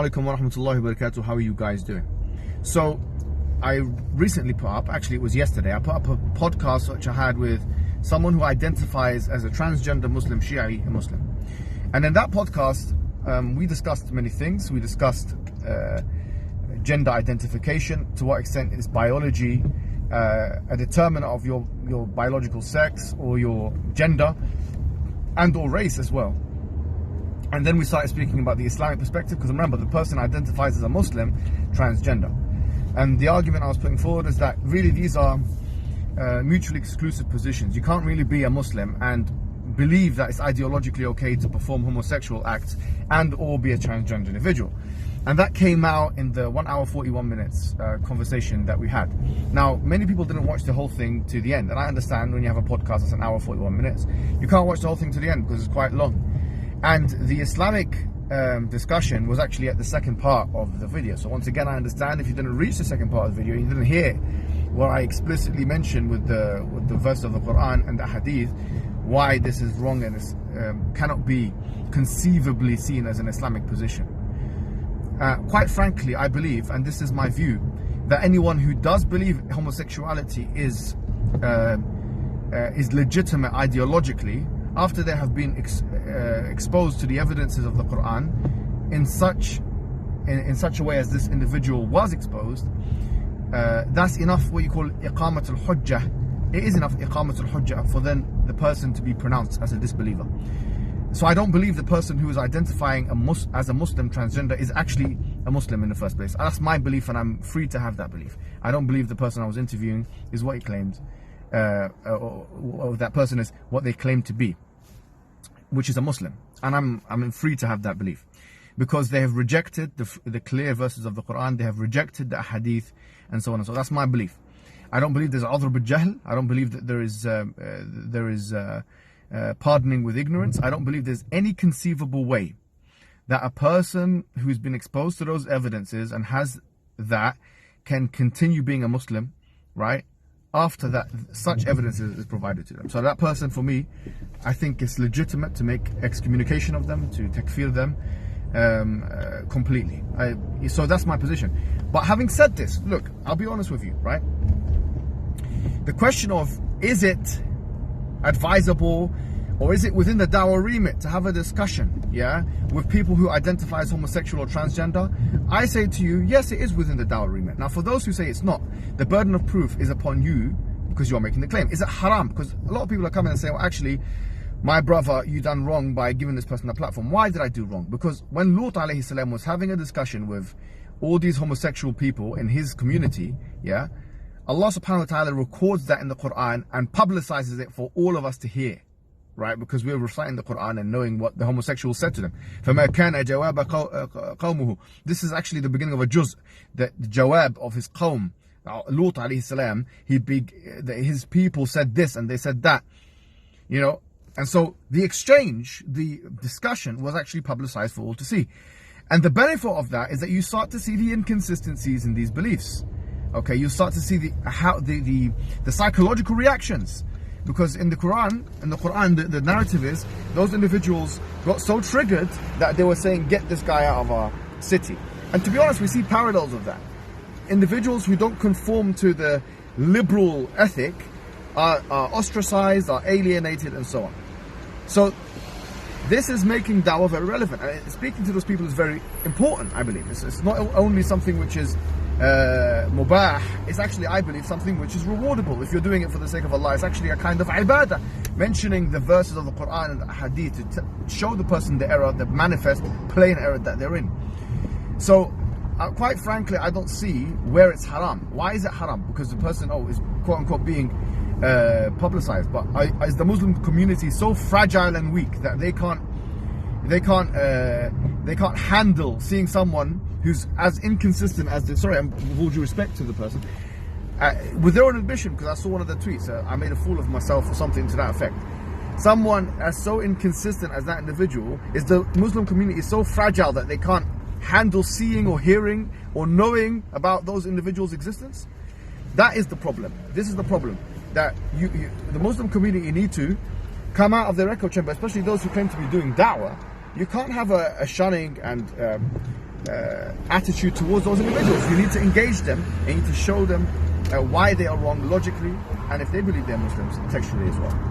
Alaikum wa rahmatullahi wa barakatuh. How are you guys doing? So I recently put up, actually it was yesterday, I put up a podcast which I had with someone who identifies as a transgender Muslim, Shi'i Muslim. And in that podcast, we discussed many things. We discussed gender identification, to what extent is biology a determinant of your biological sex or your gender and or race as well. And then we started speaking about the Islamic perspective, because remember, the person identifies as a Muslim, transgender. And the argument I was putting forward is that really these are mutually exclusive positions. You can't really be a Muslim and believe that it's ideologically okay to perform homosexual acts and or be a transgender individual. And that came out in the 1 hour 41 minutes conversation that we had. Now, many people didn't watch the whole thing to the end. And I understand when you have a podcast that's 1 hour 41 minutes, you can't watch the whole thing to the end because it's quite long. And the Islamic discussion was actually at the second part of the video. So once again, I understand if you didn't reach the second part of the video, you didn't hear what I explicitly mentioned with the verse of the Quran and the Hadith, why this is wrong and this cannot be conceivably seen as an Islamic position. Quite frankly, I believe, and this is my view, that anyone who does believe homosexuality is legitimate ideologically, after they have been exposed to the evidences of the Quran in such a way as this individual was exposed, that's enough what you call iqamat al-hujjah. It is enough iqamat al-hujjah for then the person to be pronounced as a disbeliever. So I don't believe the person who is identifying as a Muslim transgender is actually a Muslim in the first place. That's my belief, and I'm free to have that belief. I don't believe the person I was interviewing is what he claimed. Or that person is what they claim to be, which is a Muslim, and I'm free to have that belief, because they have rejected the clear verses of the Quran, they have rejected the Hadith, and so on and so on. That's my belief. I don't believe there's adhr bil-jahl. I don't believe that there is pardoning with ignorance. I don't believe there's any conceivable way that a person who's been exposed to those evidences and has that can continue being a Muslim, right, after that such evidence is provided to them. So that person, for me, I think it's legitimate to make excommunication of them, to takfir them completely. So that's my position. But having said this, look, I'll be honest with you, right? The question of, is it advisable or is it within the dawah remit to have a discussion, yeah, with people who identify as homosexual or transgender? I say to you, yes, it is within the dawah remit. Now, for those who say it's not, the burden of proof is upon you, because you are making the claim. Is it haram? Because a lot of people are coming and saying, well, actually, my brother, you done wrong by giving this person a platform. Why did I do wrong? Because when Lut alayhi salam was having a discussion with all these homosexual people in his community, yeah, Allah subhanahu wa ta'ala records that in the Quran and publicizes it for all of us to hear, right? Because we're reciting the Quran and knowing what the homosexuals said to them. فَمَا كَانَ جَوَابَ قَوْمُهُ. This is actually the beginning of a juz, the jawab of his qawm. Lut alayhi salam, his people said this and they said that, you know. And so the exchange, the discussion was actually publicized for all to see. And the benefit of that is that you start to see the inconsistencies in these beliefs. Okay, you start to see the psychological reactions, because in the Quran, the narrative is those individuals got so triggered that they were saying, "Get this guy out of our city." And to be honest, we see parallels of that. Individuals who don't conform to the liberal ethic are ostracized, are alienated, and so on. So this is making dawah very relevant. And speaking to those people is very important, I believe. It's not only something which is mubah, it's actually, I believe, something which is rewardable. If you're doing it for the sake of Allah, it's actually a kind of ibadah. Mentioning the verses of the Quran and the Hadith to show the person the error, the manifest, plain error that they're in. So, quite frankly, I don't see where it's haram. Why is it haram? Because the person, is quote unquote being publicized. But is the Muslim community so fragile and weak that they can't handle seeing someone who's as inconsistent as the, sorry, with all due respect to the person, with their own admission, because I saw one of the tweets, I made a fool of myself or something to that effect. Someone as so inconsistent as that individual, is the Muslim community is so fragile that they can't handle seeing or hearing or knowing about those individuals' existence? That is the problem. This is the problem, that the Muslim community need to come out of their echo chamber, especially those who claim to be doing da'wah. You can't have a shunning and attitude towards those individuals. You need to engage them and you need to show them why they are wrong logically, and if they believe they're Muslims, textually as well.